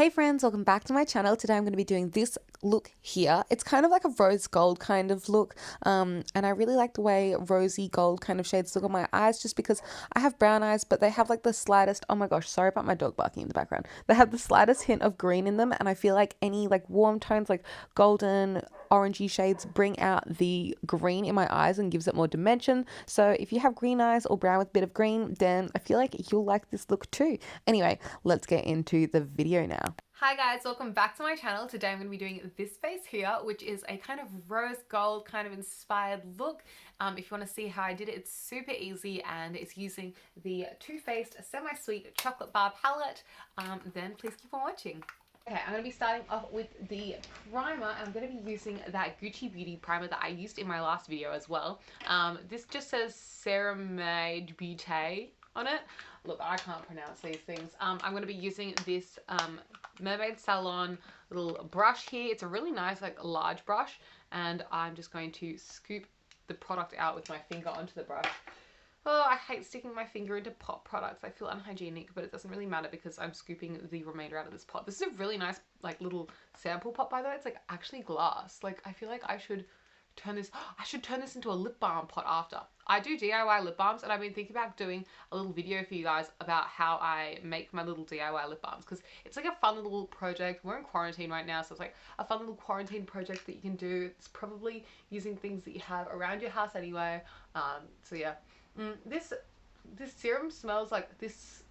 Hey friends, welcome back to my channel. Today I'm going to be doing this look here. It's kind of like a rose gold kind of look, and I really like the way rosy gold kind of shades look on my eyes just because I have brown eyes, but they have like the slightest, oh my gosh, sorry about my dog barking in the background. They have the slightest hint of green in them, and I feel like any like warm tones like golden, orangey shades bring out the green in my eyes and gives it more dimension. So if you have green eyes or brown with a bit of green, then I feel like you'll like this look too. Anyway, let's get into the video now. Hi guys, welcome back to my channel. Today I'm going to be doing this face here, which is a kind of rose gold kind of inspired look. If you want to see how I did it, it's super easy and it's using the Too Faced Semi-Sweet Chocolate Bar palette. Then please keep on watching. Okay, I'm going to be starting off with the primer, and I'm going to be using that Gucci Beauty primer that I used in my last video as well. This just says Ceramide Beauté on it. Look, I can't pronounce these things. I'm going to be using this Mermaid Salon little brush here. It's a really nice, like, large brush, and I'm just going to scoop the product out with my finger onto the brush. Oh, I hate sticking my finger into pot products. I feel unhygienic, but it doesn't really matter because I'm scooping the remainder out of this pot. This is a really nice, like, little sample pot, by the way. It's, like, actually glass. Like, I feel like I should turn this into a lip balm pot after. I do DIY lip balms, and I've been thinking about doing a little video for you guys about how I make my little DIY lip balms, because it's like a fun little project. We're in quarantine right now, so it's like a fun little quarantine project that you can do. It's probably using things that you have around your house anyway. So yeah. This serum smells like this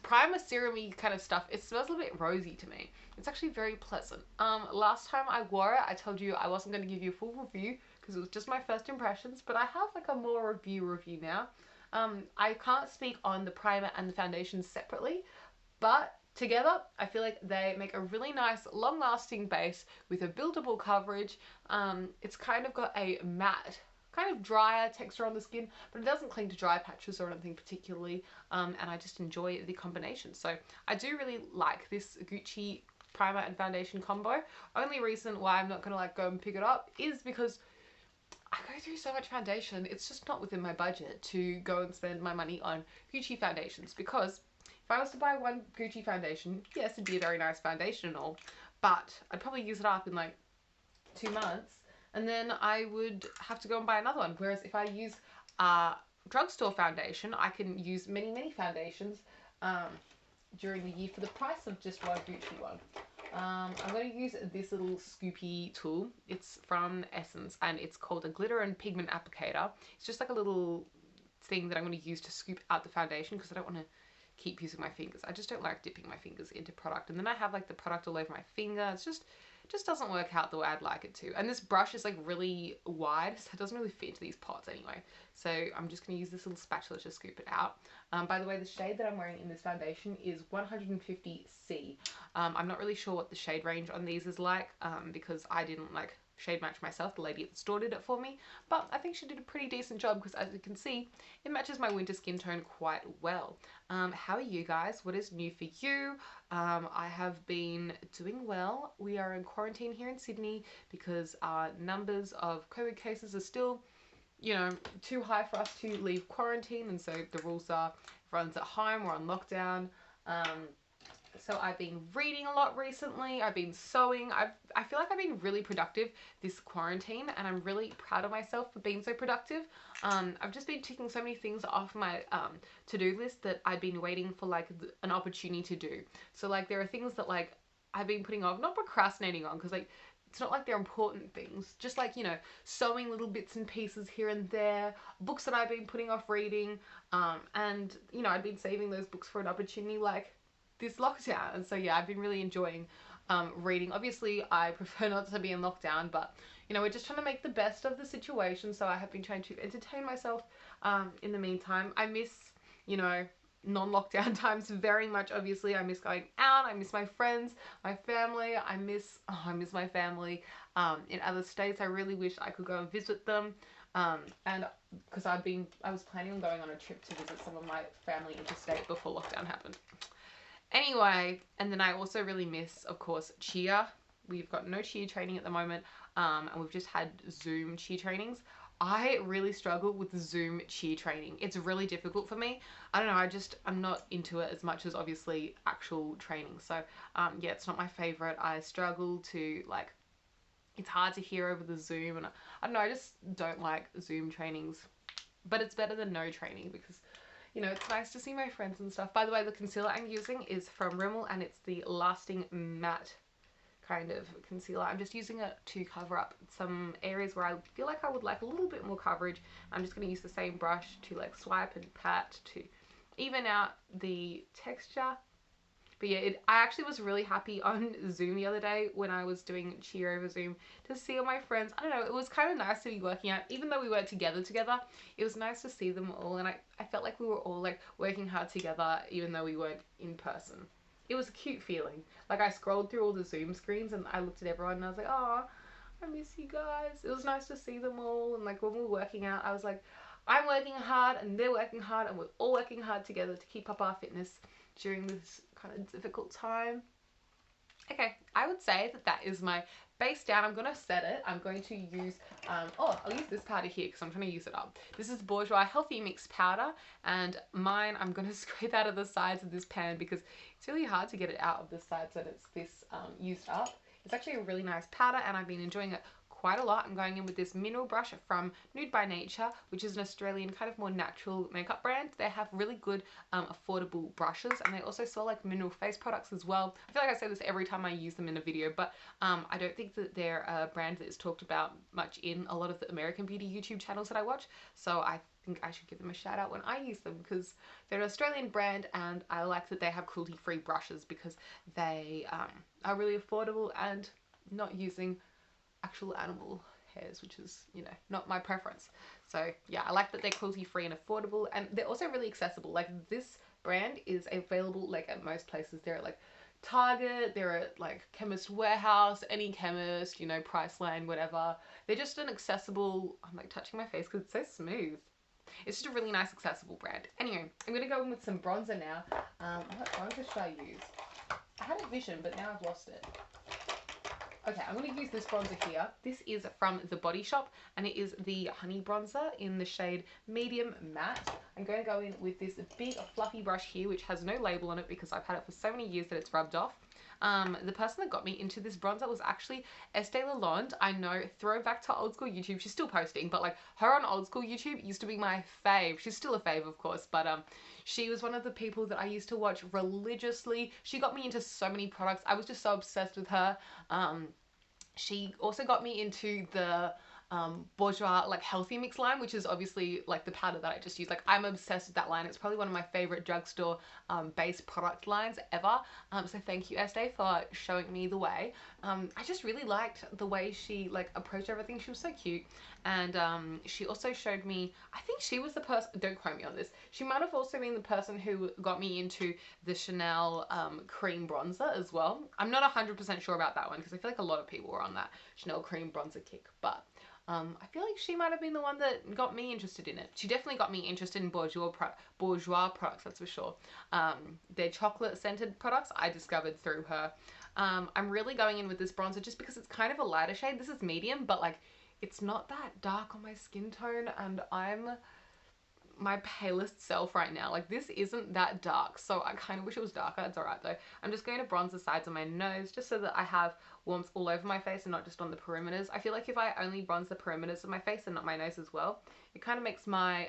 primer serum-y kind of stuff. It smells a little bit rosy to me. It's actually very pleasant. Last time I wore it, I told you I wasn't going to give you a full review because it was just my first impressions, but I have like a more review now. I can't speak on the primer and the foundation separately, but together I feel like they make a really nice long-lasting base with a buildable coverage. It's kind of got a matte, kind of drier texture on the skin, but it doesn't cling to dry patches or anything particularly, and I just enjoy the combination. So I do really like this Gucci primer and foundation combo. Only reason why I'm not going to like go and pick it up is because I go through so much foundation. It's just not within my budget to go and spend my money on Gucci foundations, because if I was to buy one Gucci foundation, yes, it'd be a very nice foundation and all, but I'd probably use it up in like 2 months, and then I would have to go and buy another one. Whereas if I use a drugstore foundation, I can use many foundations during the year for the price of just one Gucci one. I'm going to use this little scoopy tool. It's from Essence, and it's called a glitter and pigment applicator. It's just like a little thing that I'm going to use to scoop out the foundation because I don't want to keep using my fingers. I just don't like dipping my fingers into product, and then I have like the product all over my finger. It's just doesn't work out the way I'd like it to. And this brush is like really wide, so it doesn't really fit into these pots anyway. So I'm just going to use this little spatula to scoop it out. By the way, the shade that I'm wearing in this foundation is 150C. I'm not really sure what the shade range on these is like, because I didn't like shade match myself. The lady at the store did it for me, but I think she did a pretty decent job because, as you can see, it matches my winter skin tone quite well. How are you guys? What is new for you? I have been doing well. We are in quarantine here in Sydney because our numbers of COVID cases are still, too high for us to leave quarantine, and so the rules are everyone's at home, we're on lockdown. So I've been reading a lot recently. I've been sewing. I feel like I've been really productive this quarantine, and I'm really proud of myself for being so productive. I've just been ticking so many things off my to-do list that I've been waiting for like an opportunity to do. So like there are things that like I've been putting off, not procrastinating on, because like it's not like they're important things, just like, sewing little bits and pieces here and there, books that I've been putting off reading, and I've been saving those books for an opportunity like this lockdown. And so yeah, I've been really enjoying reading. Obviously I prefer not to be in lockdown, but we're just trying to make the best of the situation, so I have been trying to entertain myself in the meantime. I miss, non-lockdown times very much. Obviously I miss going out, I miss my friends, my family. I miss my family in other states. I really wish I could go and visit them, and because I was planning on going on a trip to visit some of my family interstate before lockdown happened. Anyway, and then I also really miss, of course, cheer. We've got no cheer training at the moment, and we've just had Zoom cheer trainings. I really struggle with Zoom cheer training. It's really difficult for me. I don't know, I'm not into it as much as obviously actual training. So yeah, it's not my favorite. I struggle to like, it's hard to hear over the Zoom, and I don't know, I just don't like Zoom trainings. But it's better than no training because, you know, it's nice to see my friends and stuff. By the way, the concealer I'm using is from Rimmel, and it's the Lasting Matte kind of concealer. I'm just using it to cover up some areas where I feel like I would like a little bit more coverage. I'm just going to use the same brush to like swipe and pat to even out the texture. But yeah, I actually was really happy on Zoom the other day when I was doing cheer over Zoom to see all my friends. I don't know, it was kind of nice to be working out, even though we weren't together, it was nice to see them all, and I felt like we were all like working hard together even though we weren't in person. It was a cute feeling. Like I scrolled through all the Zoom screens and I looked at everyone and I was like, oh, I miss you guys. It was nice to see them all, and like when we were working out, I was like, I'm working hard and they're working hard and we're all working hard together to keep up our fitness during this kind of difficult time. Okay, I would say that that is my base down. I'm going to set it. I'm going to use, I'll use this powder here because I'm trying to use it up. This is Bourjois Healthy Mix Powder, and mine I'm going to scrape out of the sides of this pan because it's really hard to get it out of the sides that it's this used up. It's actually a really nice powder and I've been enjoying it quite a lot. I'm going in with this mineral brush from Nude by Nature, which is an Australian kind of more natural makeup brand. They have really good affordable brushes, and they also sell like mineral face products as well. I feel like I say this every time I use them in a video, but I don't think that they're a brand that is talked about much in a lot of the American beauty YouTube channels that I watch, so I think I should give them a shout out when I use them because they're an Australian brand, and I like that they have cruelty-free brushes because they are really affordable and not using actual animal hairs, which is, you know, not my preference. So yeah, I like that they're cruelty free and affordable, and they're also really accessible. Like this brand is available like at most places. They're at like Target, they're at like Chemist Warehouse, any chemist, you know, Priceline, whatever. They're just an accessible, I'm like touching my face because it's so smooth. It's just a really nice accessible brand. Anyway, I'm going to go in with some bronzer now. What bronzer should I use? I had a vision, but now I've lost it. Okay, I'm going to use this bronzer here. This is from The Body Shop, and it is the Honey Bronzer in the shade Medium Matte. I'm going to go in with this big fluffy brush here, which has no label on it because I've had it for so many years that it's rubbed off. The person that got me into this bronzer was actually Estee Lalonde. I know, throwback to old school YouTube. She's still posting, but like her on old school YouTube used to be my fave. She's still a fave, of course, but she was one of the people that I used to watch religiously. She got me into so many products. I was just so obsessed with her. She also got me into the Bourjois like healthy mix line, which is obviously like the powder that I just used. Like I'm obsessed with that line. It's probably one of my favorite drugstore base product lines ever. So thank you, Estee, for showing me the way. I just really liked the way she like approached everything. She was so cute, and she also showed me. I think she was the person. Don't quote me on this. She might have also been the person who got me into the Chanel cream bronzer as well. I'm not 100% sure about that one because I feel like a lot of people were on that Chanel cream bronzer kick, but. I feel like she might have been the one that got me interested in it. She definitely got me interested in Bourjois products, that's for sure. Their chocolate scented products I discovered through her. I'm really going in with this bronzer just because it's kind of a lighter shade. This is medium, but like it's not that dark on my skin tone, and I'm my palest self right now. Like this isn't that dark, so I kind of wish it was darker. It's alright though. I'm just going to bronze the sides of my nose just so that I have warmth all over my face and not just on the perimeters. I feel like if I only bronze the perimeters of my face and not my nose as well, it kind of makes my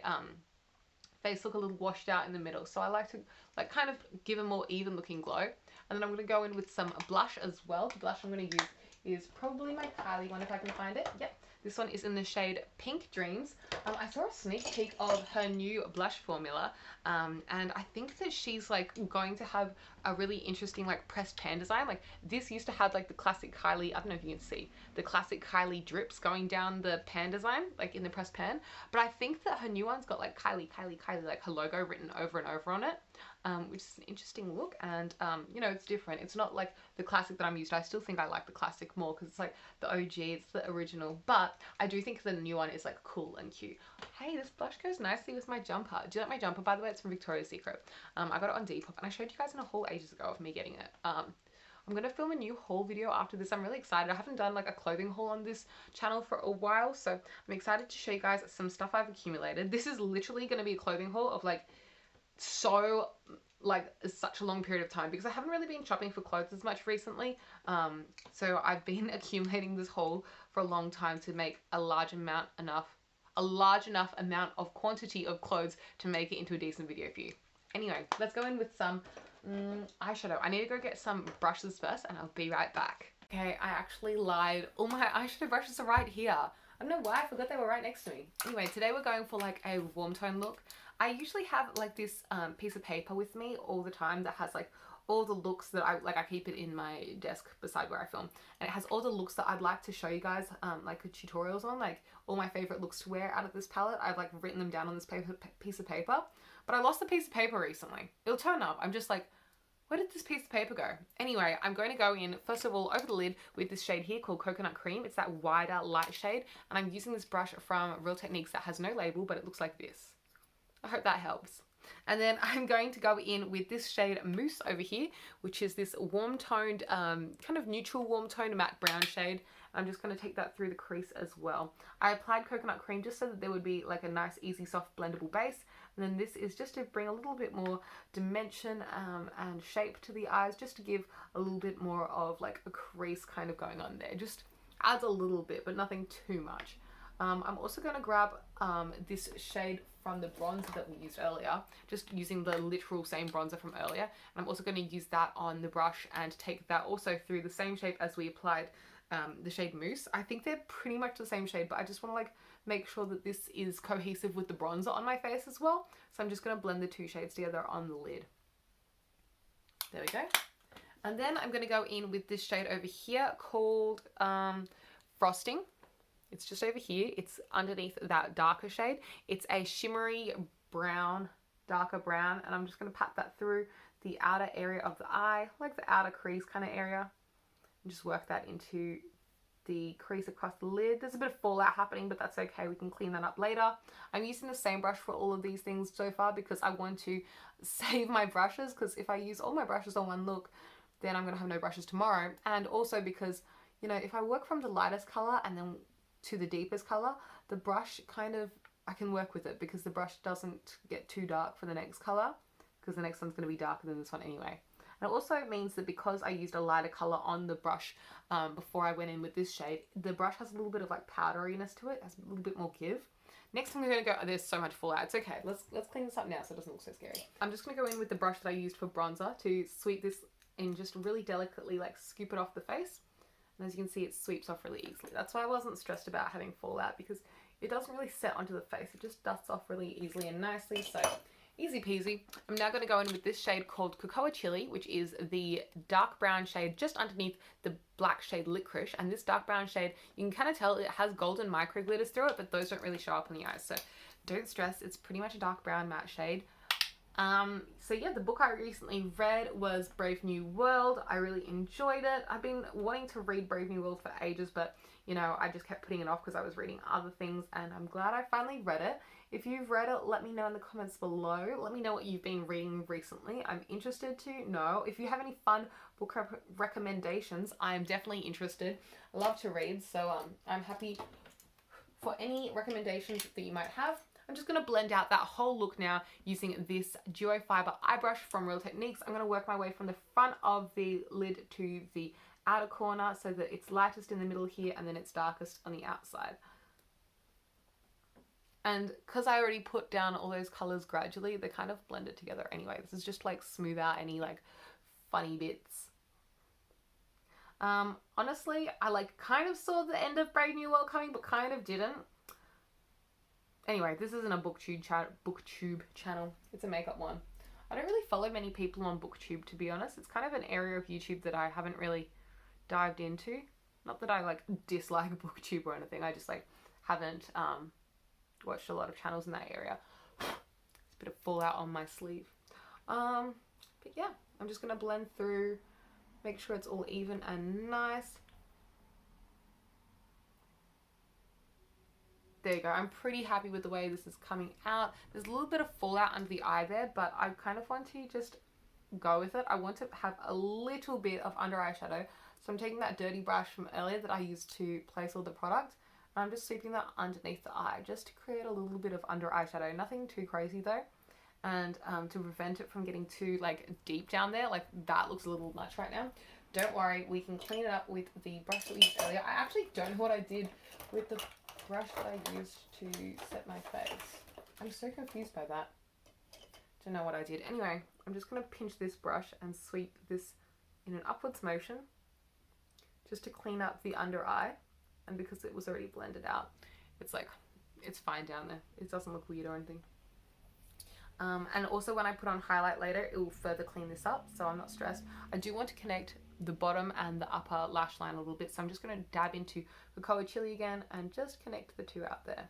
face look a little washed out in the middle. So I like to like kind of give a more even looking glow. And then I'm going to go in with some blush as well. The blush I'm going to use is probably my Kylie one if I can find it. Yep. This one is in the shade Pink Dreams. I saw a sneak peek of her new blush formula, and I think that she's like going to have a really interesting like pressed pan design. Like this used to have like the classic Kylie, I don't know if you can see, the classic Kylie drips going down the pan design, like in the pressed pan. But I think that her new one's got like Kylie, like her logo written over and over on it. Which is an interesting look, and you know, it's different. It's not like the classic that I'm used to. I still think I like the classic more because it's like the OG, it's the original, but I do think the new one is like cool and cute. Hey, this blush goes nicely with my jumper. Do you like my jumper, by the way? It's from Victoria's Secret. I got it on Depop, and I showed you guys in a haul ages ago of me getting it. I'm gonna film a new haul video after this. I'm really excited. I haven't done like a clothing haul on this channel for a while, so I'm excited to show you guys some stuff I've accumulated. This is literally gonna be a clothing haul of like such a long period of time because I haven't really been shopping for clothes as much recently. So I've been accumulating this haul for a long time to make a large enough amount of quantity of clothes to make it into a decent video for you. Anyway, let's go in with some eyeshadow. I need to go get some brushes first and I'll be right back. Okay, I actually lied. All my eyeshadow brushes are right here. I don't know why, I forgot they were right next to me. Anyway, today we're going for like a warm tone look. I usually have like this piece of paper with me all the time that has like all the looks that I keep it in my desk beside where I film, and it has all the looks that I'd like to show you guys like tutorials on, like all my favorite looks to wear out of this palette. I've like written them down on this piece of paper, but I lost the piece of paper recently. It'll turn up. I'm just like, where did this piece of paper go? Anyway, I'm going to go in, first of all, over the lid with this shade here called Coconut Cream. It's that wider light shade, and I'm using this brush from Real Techniques that has no label, but it looks like this. I hope that helps. And then I'm going to go in with this shade Mousse over here, which is this warm toned, kind of neutral warm toned matte brown shade. I'm just going to take that through the crease as well. I applied coconut cream just so that there would be like a nice, easy, soft, blendable base. And then this is just to bring a little bit more dimension and shape to the eyes, just to give a little bit more of like a crease kind of going on there. Just adds a little bit, but nothing too much. I'm also going to grab this shade from the bronzer that we used earlier, just using the literal same bronzer from earlier. And I'm also going to use that on the brush and take that also through the same shape as we applied the shade Mousse. I think they're pretty much the same shade, but I just want to like make sure that this is cohesive with the bronzer on my face as well. So I'm just going to blend the two shades together on the lid. There we go. And then I'm going to go in with this shade over here called Frosting. It's just over here. It's underneath that darker shade. It's a shimmery brown, darker brown, and I'm just going to pat that through the outer area of the eye, like the outer crease kind of area, and just work that into the crease across the lid. There's a bit of fallout happening, but that's okay. We can clean that up later. I'm using the same brush for all of these things so far because I want to save my brushes, because if I use all my brushes on one look, then I'm going to have no brushes tomorrow. And also because, you know, if I work from the lightest color and then to the deepest color, the brush kind of, I can work with it because the brush doesn't get too dark for the next color, because the next one's going to be darker than this one anyway. And it also means that because I used a lighter color on the brush before I went in with this shade, the brush has a little bit of like powderiness to it, has a little bit more give. Next I'm going to go, oh, there's so much fallout. It's okay. Let's clean this up now so it doesn't look so scary. I'm just going to go in with the brush that I used for bronzer to sweep this in, just really delicately like scoop it off the face. And as you can see, it sweeps off really easily. That's why I wasn't stressed about having fallout, because it doesn't really set onto the face. It just dusts off really easily and nicely. So easy peasy. I'm now going to go in with this shade called Cocoa Chili, which is the dark brown shade just underneath the black shade Licorice. And this dark brown shade, you can kind of tell it has golden micro glitters through it, but those don't really show up on the eyes. So don't stress. It's pretty much a dark brown matte shade. So yeah, the book I recently read was Brave New World. I really enjoyed it. I've been wanting to read Brave New World for ages, but you know, I just kept putting it off because I was reading other things, and I'm glad I finally read it. If you've read it, let me know in the comments below. Let me know what you've been reading recently. I'm interested to know. If you have any fun book recommendations, I am definitely interested. I love to read, so I'm happy for any recommendations that you might have. I'm just going to blend out that whole look now using this Duo Fiber eye brush from Real Techniques. I'm going to work my way from the front of the lid to the outer corner so that it's lightest in the middle here and then it's darkest on the outside. And because I already put down all those colors gradually, they kind of blended together anyway. This is just like smooth out any like funny bits. Honestly, I like kind of saw the end of Brave New World coming, but kind of didn't. Anyway, this isn't a booktube channel. It's a makeup one. I don't really follow many people on booktube, to be honest. It's kind of an area of YouTube that I haven't really dived into. Not that I like dislike booktube or anything. I just like haven't watched a lot of channels in that area. It's a bit of fallout on my sleeve. But yeah, I'm just gonna blend through, make sure it's all even and nice. There you go. I'm pretty happy with the way this is coming out. There's a little bit of fallout under the eye there, but I kind of want to just go with it. I want to have a little bit of under eye shadow. So I'm taking that dirty brush from earlier that I used to place all the product, and I'm just sweeping that underneath the eye just to create a little bit of under eye shadow. Nothing too crazy though. And to prevent it from getting too like deep down there, like that looks a little much right now. Don't worry, we can clean it up with the brush that we used earlier. I actually don't know what I did with the brush that I used to set my face. I'm so confused by that. Don't know what I did. Anyway, I'm just going to pinch this brush and sweep this in an upwards motion just to clean up the under eye. And because it was already blended out, it's like, it's fine down there. It doesn't look weird or anything. And also when I put on highlight later, it will further clean this up, so I'm not stressed. I do want to connect the bottom and the upper lash line a little bit, so I'm just going to dab into Cocoa Chili again and just connect the two out there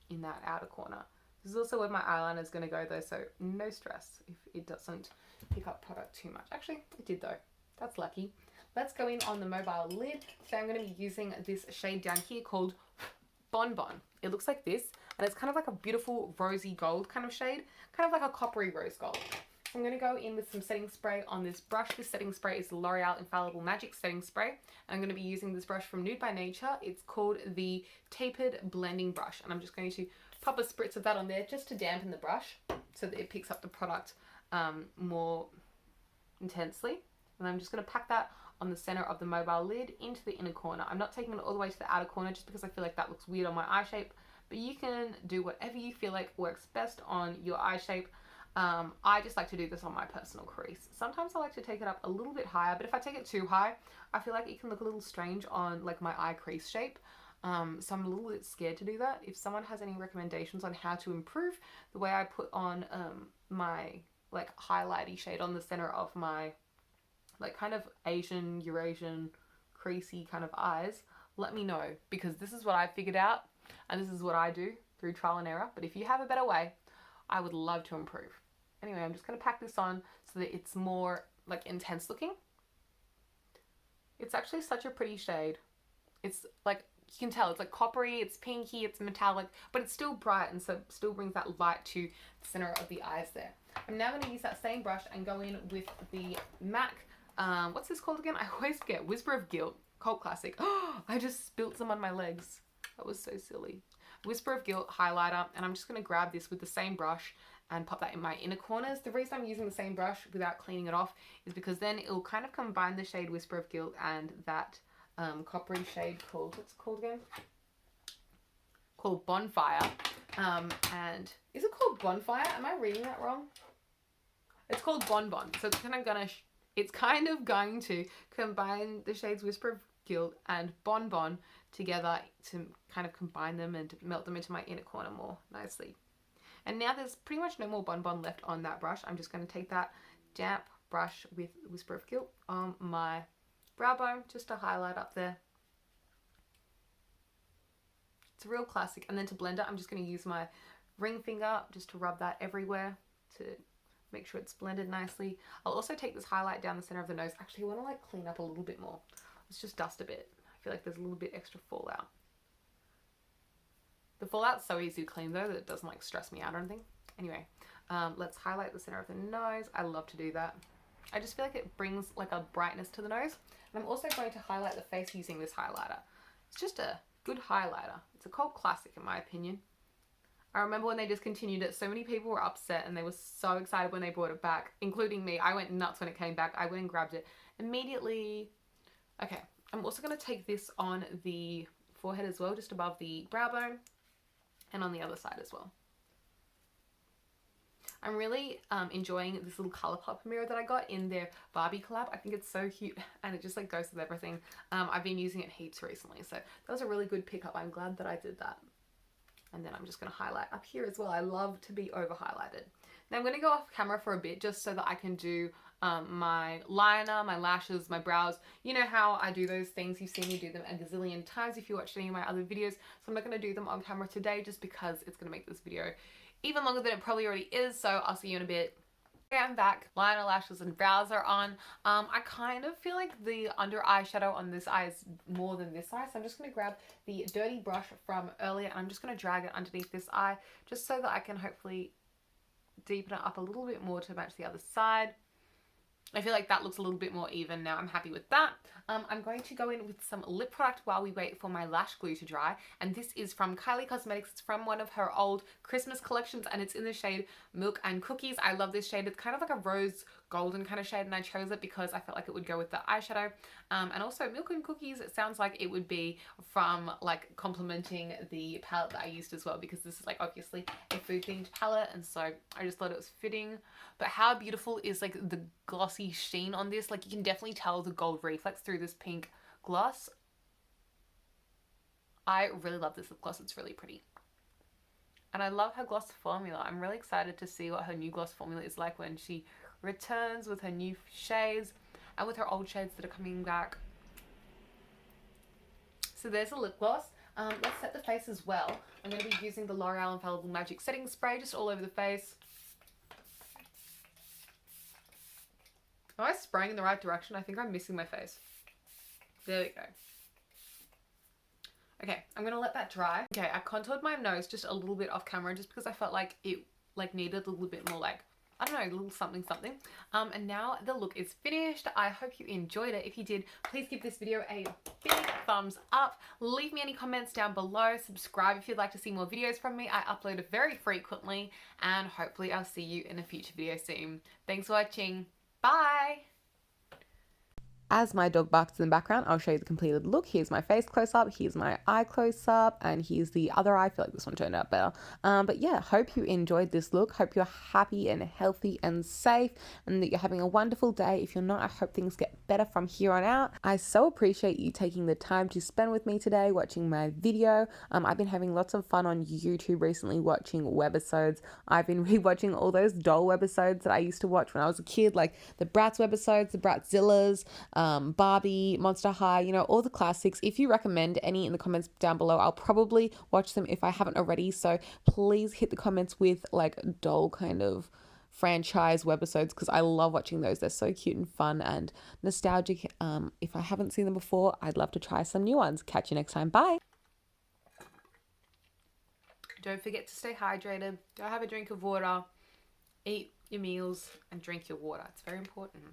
in that outer corner. This is also where my eyeliner is going to go though, so no stress if it doesn't pick up product too much. Actually, it did though. That's lucky. Let's go in on the mobile lid. So I'm going to be using this shade down here called Bon Bon. It looks like this, and it's kind of like a beautiful rosy gold kind of shade, kind of like a coppery rose gold. I'm going to go in with some setting spray on this brush. This setting spray is the L'Oreal Infallible Magic Setting Spray. I'm going to be using this brush from Nude by Nature. It's called the Tapered Blending Brush, and I'm just going to pop a spritz of that on there just to dampen the brush so that it picks up the product more intensely. And I'm just going to pack that on the center of the mobile lid into the inner corner. I'm not taking it all the way to the outer corner just because I feel like that looks weird on my eye shape, but you can do whatever you feel like works best on your eye shape. I just like to do this on my personal crease. Sometimes I like to take it up a little bit higher, but if I take it too high, I feel like it can look a little strange on like my eye crease shape. So I'm a little bit scared to do that. If someone has any recommendations on how to improve the way I put on my like highlighty shade on the center of my like kind of Asian, Eurasian, creasy kind of eyes, let me know, because this is what I figured out and this is what I do through trial and error. But if you have a better way, I would love to improve. Anyway, I'm just going to pack this on so that it's more like intense looking. It's actually such a pretty shade. It's like, you can tell it's like coppery, it's pinky, it's metallic, but it's still bright, and so still brings that light to the center of the eyes there. I'm now going to use that same brush and go in with the MAC, what's this called again? I always forget. Whisper of Guilt, cult classic. Oh, I just spilt some on my legs. That was so silly. Whisper of Guilt highlighter, and I'm just going to grab this with the same brush and pop that in my inner corners. The reason I'm using the same brush without cleaning it off is because then it will kind of combine the shade Whisper of Guilt and that coppery shade called, what's it called again? Called Bonfire. And is it called Bonfire? Am I reading that wrong? It's called Bon Bon. So it's kind of going to combine the shades Whisper of Guilt and Bon Bon together to kind of combine them and melt them into my inner corner more nicely. And now there's pretty much no more Bon Bon left on that brush. I'm just going to take that damp brush with Whisper of Guilt on my brow bone just to highlight up there. It's a real classic. And then to blend it, I'm just going to use my ring finger just to rub that everywhere to make sure it's blended nicely. I'll also take this highlight down the center of the nose. Actually, I want to like clean up a little bit more. Let's just dust a bit. I feel like there's a little bit extra fallout. The fallout's so easy to clean though that it doesn't like stress me out or anything. Anyway, let's highlight the center of the nose. I love to do that. I just feel like it brings like a brightness to the nose. And I'm also going to highlight the face using this highlighter. It's just a good highlighter. It's a cult classic in my opinion. I remember when they discontinued it, so many people were upset and they were so excited when they brought it back, including me. I went nuts when it came back. I went and grabbed it immediately. Okay, I'm also going to take this on the forehead as well, just above the brow bone, and on the other side as well. I'm really enjoying this little ColourPop mirror that I got in their Barbie collab. I think it's so cute and it just like goes with everything. I've been using it heaps recently, so that was a really good pickup. I'm glad that I did that. And then I'm just going to highlight up here as well. I love to be over highlighted. Now I'm going to go off camera for a bit just so that I can do my liner, my lashes, my brows. You know how I do those things. You've seen me do them a gazillion times if you watched any of my other videos. So I'm not going to do them on camera today just because it's going to make this video even longer than it probably already is. So I'll see you in a bit. Okay, I'm back. Liner, lashes, and brows are on. I kind of feel like the under eye shadow on this eye is more than this eye. So I'm just going to grab the dirty brush from earlier and I'm just going to drag it underneath this eye just so that I can hopefully deepen it up a little bit more to match the other side. I feel like that looks a little bit more even now. I'm happy with that. I'm going to go in with some lip product while we wait for my lash glue to dry. And this is from Kylie Cosmetics. It's from one of her old Christmas collections and it's in the shade Milk and Cookies. I love this shade. It's kind of like a rose golden kind of shade and I chose it because I felt like it would go with the eyeshadow. And also Milk and Cookies, it sounds like it would be from like complementing the palette that I used as well, because this is like obviously a food themed palette, and so I just thought it was fitting. But how beautiful is like the glossy sheen on this? Like you can definitely tell the gold reflex through this pink gloss. I really love this lip gloss. It's really pretty. And I love her gloss formula. I'm really excited to see what her new gloss formula is like when she returns with her new shades and with her old shades that are coming back. So there's a lip gloss. Let's set the face as well. I'm going to be using the L'Oreal Infallible Magic Setting Spray just all over the face. Am I spraying in the right direction? I think I'm missing my face. There we go. Okay, I'm gonna let that dry. Okay, I contoured my nose just a little bit off camera just because I felt like it like needed a little bit more like, I don't know, a little something something. And now the look is finished. I hope you enjoyed it. If you did, please give this video a big thumbs up. Leave me any comments down below. Subscribe if you'd like to see more videos from me. I upload very frequently and hopefully I'll see you in a future video soon. Thanks for watching. Bye! As my dog barks in the background, I'll show you the completed look. Here's my face close up, here's my eye close up, and here's the other eye. I feel like this one turned out better. But yeah, hope you enjoyed this look. Hope you're happy and healthy and safe and that you're having a wonderful day. If you're not, I hope things get better from here on out. I so appreciate you taking the time to spend with me today watching my video. I've been having lots of fun on YouTube recently watching webisodes. I've been rewatching all those doll webisodes that I used to watch when I was a kid, like the Bratz webisodes, the Bratzillas, Barbie, Monster High, you know, all the classics. If you recommend any in the comments down below, I'll probably watch them if I haven't already. So please hit the comments with like doll kind of franchise webisodes because I love watching those. They're so cute and fun and nostalgic. If I haven't seen them before, I'd love to try some new ones. Catch you next time. Bye. Don't forget to stay hydrated. Don't have a drink of water. Eat your meals and drink your water. It's very important.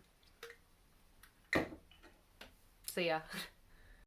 See ya.